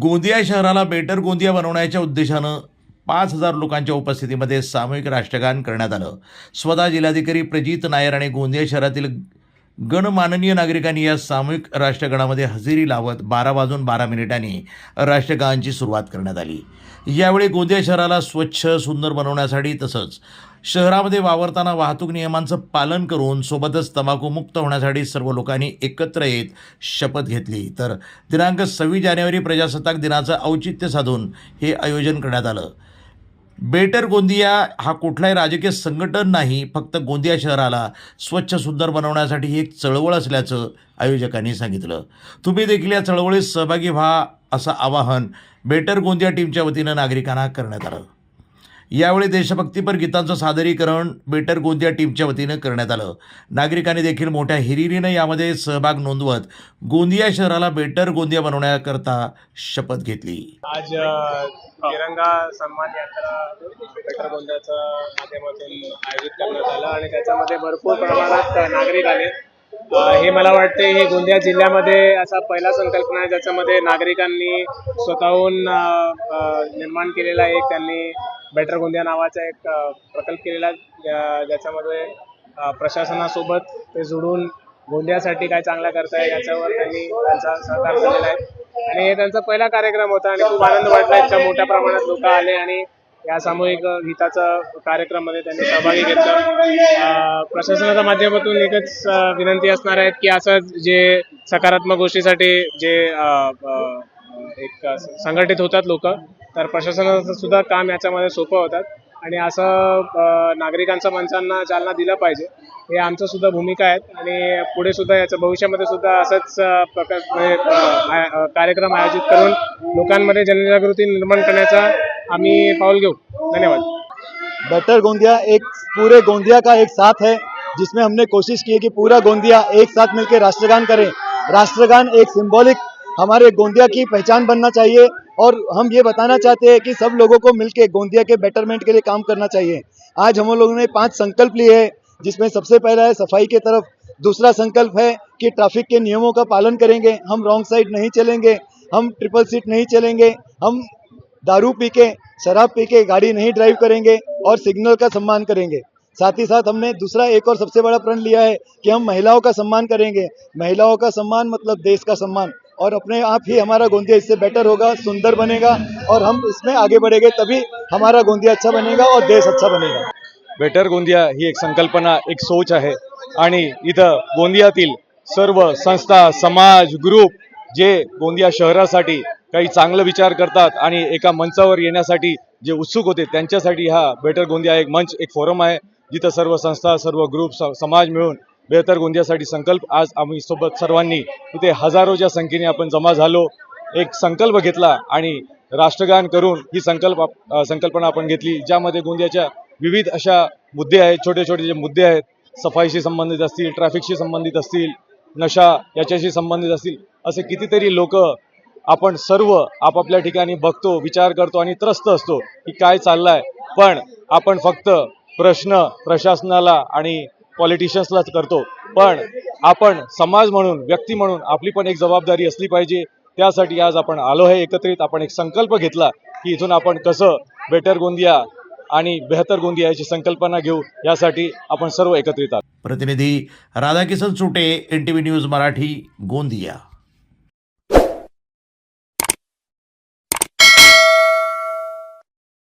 गोंदिया शहराला बेटर गोंदिया बनवण्याच्या उद्देशानं 5,000 लोकांच्या उपस्थितीमध्ये सामूहिक राष्ट्रगान करण्यात आलं. स्वतः जिल्हाधिकारी प्रजित नायर आणि गोंदिया शहरातील गणमाननीय नागरिकांनी या सामूहिक राष्ट्रगानामध्ये हजेरी लावत 12 वाजून 12 मिनिटांनी राष्ट्रगानाची सुरुवात करण्यात आली. यावेळी गोंदिया शहराला स्वच्छ सुंदर बनवण्यासाठी तसंच शहरामध्ये वावरताना वाहतूक नियमांचं पालन करून सोबतच तंबाखूमुक्त होण्यासाठी सर्व लोकांनी एकत्र येत शपथ घेतली. तर दिनांक 26 जानेवारी प्रजासत्ताक दिनाचं औचित्य साधून हे आयोजन करण्यात आलं. बेटर गोंदिया हा कुठलाही राजकीय संघटन नाही, फक्त गोंदिया शहराला स्वच्छ सुंदर बनवण्यासाठी ही एक चळवळ असल्याचं आयोजकांनी सांगितलं. तुम्ही देखील या चळवळीत सहभागी व्हा असं आवाहन बेटर गोंदिया टीमच्या वतीनं नागरिकांना करण्यात आलं. यावेळी देशभक्तीपर गीतांचं सादरीकरण बेटर गोंदिया टीमच्या वतीनं करण्यात आलं. नागरिकांनी देखील मोठ्या हिरिरीनं यामध्ये सहभाग नोंदवत गोंदिया शहराला बेटर गोंदिया बनवण्याकरता शपथ घेतली. आज तिरंगा सन्मान यात्रा बेटर गोंदियाच्या माध्यमातून आयोजित करण्यात आलं आणि त्याच्यामध्ये भरपूर प्रमाणात नागरिक आले. हे मला वाटते ही गोंदिया जिल्ह्यामध्ये असा पहिला संकल्पना आहे ज्याच्यामध्ये नागरिकांनी स्वतःहून निर्माण केलेला एक त्यांनी बेटर गोंदिया नावाचा एक प्रकल्प केलेला ज्याच्यामध्ये प्रशासनासोबत ते जोडून गोंदियासाठी काय चांगलं करताय याच्यावर त्यांनी त्यांचा सहकार केलेला आहे आणि हे त्यांचा पहिला कार्यक्रम होता आणि खूप आनंद वाटला. इतक्या मोठ्या प्रमाणात लोक आले आणि या सामूहिक गीताचा कार्यक्रमामध्ये त्यांनी सहभागी घेतला. प्रशासनाच्या माध्यमातून एकच विनंती असणार आहे की असं जे सकारात्मक गोष्टीसाठी जे एक संघटित होतात लोक, तर प्रशासनाचं सुद्धा काम याच्यामध्ये सोपं होतात आणि असं नागरिकांच्या माणसांना चालना दिलं पाहिजे. हे आमचं सुद्धा भूमिका आहे आणि पुढे सुद्धा याच्या भविष्यामध्ये सुद्धा असंच कार्यक्रम आयोजित करून लोकांमध्ये जनजागृती निर्माण करण्याचा आम्ही पाऊल घेऊ. धन्यवाद. बेटर गोंदिया एक पूरे गोंदिया का एक साथ है, जिसमें हमने कोशिश की है कि पूरा गोंदिया एक साथ मिलकर राष्ट्रगान करे. राष्ट्रगान एक सिंबॉलिक हमारे गोंदिया की पहचान बनना चाहिए और हम ये बताना चाहते हैं कि सब लोगों को मिलकर गोंदिया के बेटरमेंट के लिए काम करना चाहिए. आज हम लोगों ने 5 संकल्प लिए हैं, जिसमें सबसे पहला है सफाई की तरफ. दूसरा संकल्प है कि ट्रैफिक के नियमों का पालन करेंगे, हम रॉन्ग साइड नहीं चलेंगे, हम ट्रिपल सीट नहीं चलेंगे, हम दारू पी के शराब पी के गाड़ी नहीं ड्राइव करेंगे और सिग्नल का सम्मान करेंगे. साथ ही साथ हमने दूसरा एक और सबसे बड़ा प्रण लिया है कि हम महिलाओं का सम्मान करेंगे. महिलाओं का सम्मान मतलब देश का सम्मान, और अपने आप ही हमारा गोंदिया इससे बेटर होगा, सुंदर बनेगा और हम इसमें आगे बढ़ेंगे, तभी हमारा गोंदिया अच्छा बनेगा और देश अच्छा बनेगा. बेटर गोंदिया ही एक संकल्पना, एक सोच आहे आणि इथं गोंदियातील सर्व संस्था, समाज, ग्रुप जे गोंदिया शहरासाठी काही चांगलं विचार करतात आणि एका मंचावर येण्यासाठी जे उत्सुक होते त्यांच्यासाठी हा बेटर गोंदिया एक मंच, एक फोरम आहे जिथं सर्व संस्था, सर्व ग्रुप, समाज मिळून बेहतर गोंदियासाठी संकल्प आज आम्ही सोबत सर्वांनी इथे हजारोच्या संख्येने आपण जमा झालो, एक संकल्प घेतला आणि राष्ट्रगान करून ही संकल्पना आपण घेतली, ज्यामध्ये गोंदियाच्या विविध अशा मुद्दे आहेत, छोटे छोटे जे मुद्दे आहेत, सफाईशी संबंधित असतील, ट्रॅफिकशी संबंधित असतील, नशा याच्याशी संबंधित असतील, असे कितीतरी लोक आपण सर्व आपापल्या ठिकाणी बघतो, विचार करतो आणि त्रस्त असतो की काय चाललंय, पण आपण फक्त प्रश्न प्रशासनाला आणि पॉलिटिशियन्सलाच करतो. पण आपण समाज म्हणून, व्यक्ती म्हणून आपली पण एक जबाबदारी असली पाहिजे. त्यासाठी आज आपण आलो आहे एकत्रित. आपण एक संकल्प घेतला की इथून आपण कसं बेटर गोंदिया आणि बेहतर गोंदिया याची संकल्पना घेऊ, यासाठी आपण सर्व एकत्रित आहोत. प्रतिनिधी राधाकिशन सुटे, NTV न्यूज मराठी, गोंदिया.